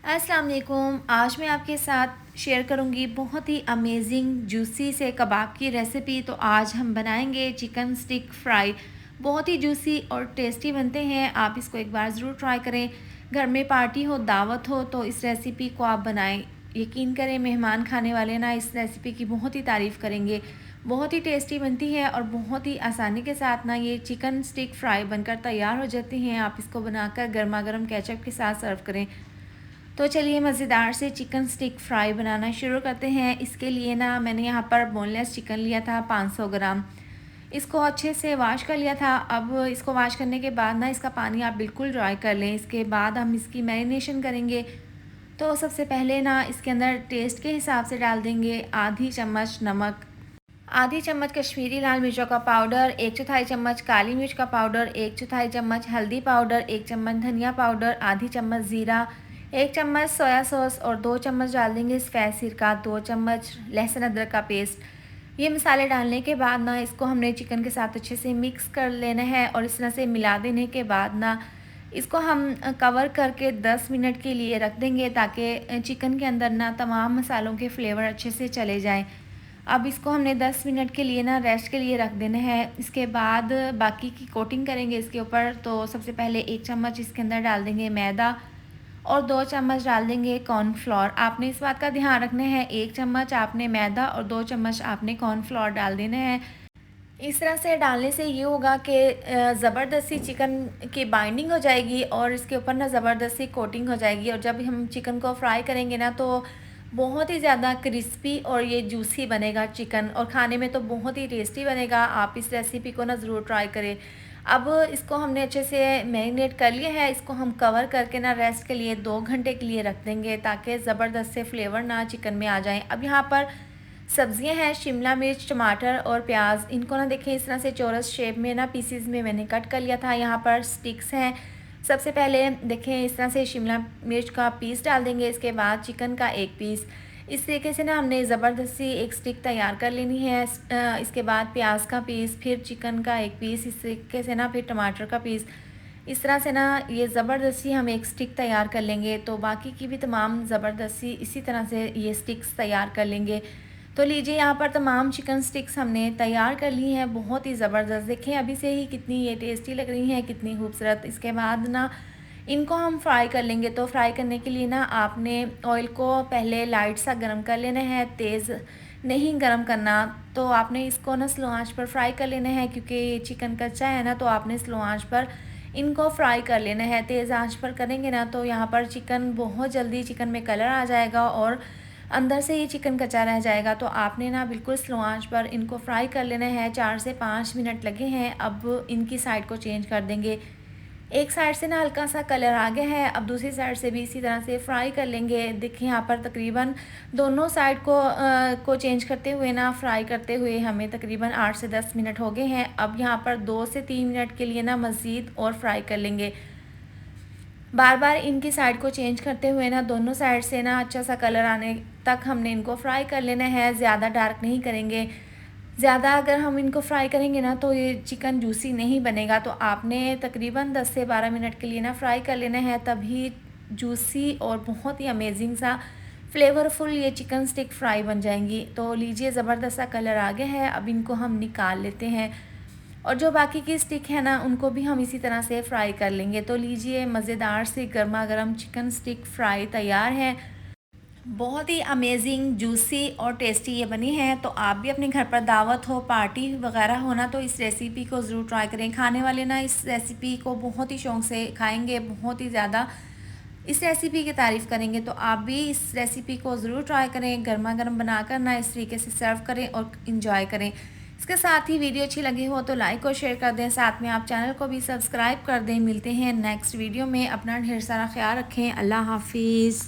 अस्सलाम वालेकुम। आज मैं आपके साथ शेयर करूंगी बहुत ही अमेजिंग जूसी से कबाब की रेसिपी। तो आज हम बनाएंगे चिकन स्टिक फ्राई। बहुत ही जूसी और टेस्टी बनते हैं। आप इसको एक बार ज़रूर ट्राई करें। घर में पार्टी हो, दावत हो तो इस रेसिपी को आप बनाएं। यकीन करें मेहमान खाने वाले ना इस रेसिपी की बहुत ही तारीफ़ करेंगे। बहुत ही टेस्टी बनती है और बहुत ही आसानी के साथ ना ये चिकन स्टिक फ्राई बनकर तैयार हो जाती हैं। आप इसको बनाकर गर्मा गर्म केचप के साथ सर्व करें। तो चलिए मज़ेदार से चिकन स्टिक फ्राई बनाना शुरू करते हैं। इसके लिए ना मैंने यहाँ पर बोनलेस चिकन लिया था 500 ग्राम। इसको अच्छे से वॉश कर लिया था। अब इसको वॉश करने के बाद ना इसका पानी आप बिल्कुल ड्राई कर लें। इसके बाद हम इसकी मैरिनेशन करेंगे। तो सबसे पहले ना इसके अंदर टेस्ट के हिसाब से डाल देंगे आधी चम्मच नमक, आधी चम्मच कश्मीरी लाल मिर्चों का पाउडर, 1/4 चम्मच काली मिर्च का पाउडर, 1/4 चम्मच हल्दी पाउडर, 1 चम्मच धनिया पाउडर, आधी चम्मच ज़ीरा, 1 चम्मच सोया सॉस और 2 चम्मच डाल देंगे सफ़ेद सिरका, 2 चम्मच लहसुन अदरक का पेस्ट। ये मसाले डालने के बाद ना इसको हमने चिकन के साथ अच्छे से मिक्स कर लेना है और इस तरह से मिला देने के बाद ना इसको हम कवर करके 10 मिनट के लिए रख देंगे ताकि चिकन के अंदर ना तमाम मसालों के फ्लेवर अच्छे से चले जाएं। अब इसको हमने 10 मिनट के लिए ना रेस्ट के लिए रख देना है। इसके बाद बाकी की कोटिंग करेंगे इसके ऊपर। तो सबसे पहले 1 चम्मच इसके अंदर डाल देंगे मैदा और 2 चम्मच डाल देंगे कॉर्नफ्लोर। आपने इस बात का ध्यान रखना है 1 चम्मच आपने मैदा और 2 चम्मच आपने कॉर्नफ्लोर डाल देना है। इस तरह से डालने से ये होगा कि ज़बरदस्ती चिकन की बाइंडिंग हो जाएगी और इसके ऊपर ना ज़बरदस्ती कोटिंग हो जाएगी। और जब हम चिकन को फ्राई करेंगे ना तो बहुत ही ज़्यादा क्रिस्पी और ये जूसी बनेगा चिकन, और खाने में तो बहुत ही टेस्टी बनेगा। आप इस रेसिपी को ना ज़रूर ट्राई करें। अब इसको हमने अच्छे से मैरिनेट कर लिया है। इसको हम कवर करके ना रेस्ट के लिए 2 घंटे के लिए रख देंगे ताकि ज़बरदस्त से फ्लेवर ना चिकन में आ जाए। अब यहाँ पर सब्जियां हैं, शिमला मिर्च, टमाटर और प्याज। इनको ना देखें इस तरह से चौरस शेप में ना पीसीज में मैंने कट कर लिया था। यहाँ पर स्टिक्स हैं। सबसे पहले देखें इस तरह से शिमला मिर्च का पीस डाल देंगे। इसके बाद चिकन का एक पीस। इस तरीके से ना हमने ज़बरदस्ती एक स्टिक तैयार कर लेनी है। इसके बाद प्याज का पीस, फिर चिकन का एक पीस, इस तरीके से ना फिर टमाटर का पीस। इस तरह से ना ये ज़बरदस्ती हम एक स्टिक तैयार कर लेंगे। तो बाकी की भी तमाम ज़बरदस्ती इसी तरह से ये स्टिक्स तैयार कर लेंगे। तो लीजिए यहाँ पर तमाम चिकन स्टिक्स हमने तैयार कर ली हैं। बहुत ही ज़बरदस्त, देखें अभी से ही कितनी ये टेस्टी लग रही हैं, कितनी खूबसूरत। इसके बाद ना इनको हम फ्राई कर लेंगे। तो फ्राई करने के लिए ना आपने ऑयल को पहले लाइट सा गर्म कर लेना है, तेज़ नहीं गर्म करना। तो आपने इसको ना स्लो आंच पर फ्राई कर लेना है क्योंकि ये चिकन कच्चा है ना, तो आपने स्लो आंच पर इनको फ्राई कर लेना है। तेज़ आंच पर करेंगे ना तो यहाँ पर चिकन बहुत जल्दी चिकन में कलर आ जाएगा और अंदर से ये चिकन कच्चा रह जाएगा। तो आपने ना बिल्कुल स्लो आंच पर इनको फ्राई कर लेना है। 4 से 5 मिनट लगे हैं। अब इनकी साइड को चेंज कर देंगे। एक साइड से ना हल्का सा कलर आ गया है, अब दूसरी साइड से भी इसी तरह से फ्राई कर लेंगे। देखिए यहाँ पर तकरीबन दोनों साइड को चेंज करते हुए ना फ्राई करते हुए हमें तकरीबन 8 से 10 मिनट हो गए हैं। अब यहाँ पर 2 से 3 मिनट के लिए ना मज़ीद और फ्राई कर लेंगे। बार बार इनकी साइड को चेंज करते हुए ना दोनों साइड से ना अच्छा सा कलर आने तक हमने इनको फ्राई कर लेना है। ज़्यादा डार्क नहीं करेंगे। ज़्यादा अगर हम इनको फ्राई करेंगे ना तो ये चिकन जूसी नहीं बनेगा। तो आपने तकरीबन 10 से 12 मिनट के लिए ना फ्राई कर लेना है, तभी जूसी और बहुत ही अमेजिंग सा फ्लेवरफुल ये चिकन स्टिक फ्राई बन जाएंगी। तो लीजिए ज़बरदस्त सा कलर आ गया है। अब इनको हम निकाल लेते हैं और जो बाकी की स्टिक है ना उनको भी हम इसी तरह से फ्राई कर लेंगे। तो लीजिए मज़ेदार से गर्मा गर्म चिकन स्टिक फ्राई तैयार है। बहुत ही अमेजिंग, जूसी और टेस्टी ये बनी है। तो आप भी अपने घर पर दावत हो, पार्टी वगैरह हो ना तो इस रेसिपी को ज़रूर ट्राई करें। खाने वाले ना इस रेसिपी को बहुत ही शौक़ से खाएंगे, बहुत ही ज़्यादा इस रेसिपी की तारीफ़ करेंगे। तो आप भी इस रेसिपी को ज़रूर ट्राई करें। गर्मा गर्म बनाकर ना इस तरीके से सर्व करें और इंजॉय करें। इसके साथ ही वीडियो अच्छी लगी हो तो लाइक और शेयर कर दें। साथ में आप चैनल को भी सब्सक्राइब कर दें। मिलते हैं नेक्स्ट वीडियो में। अपना ढेर सारा ख्याल रखें। अल्लाह हाफिज़।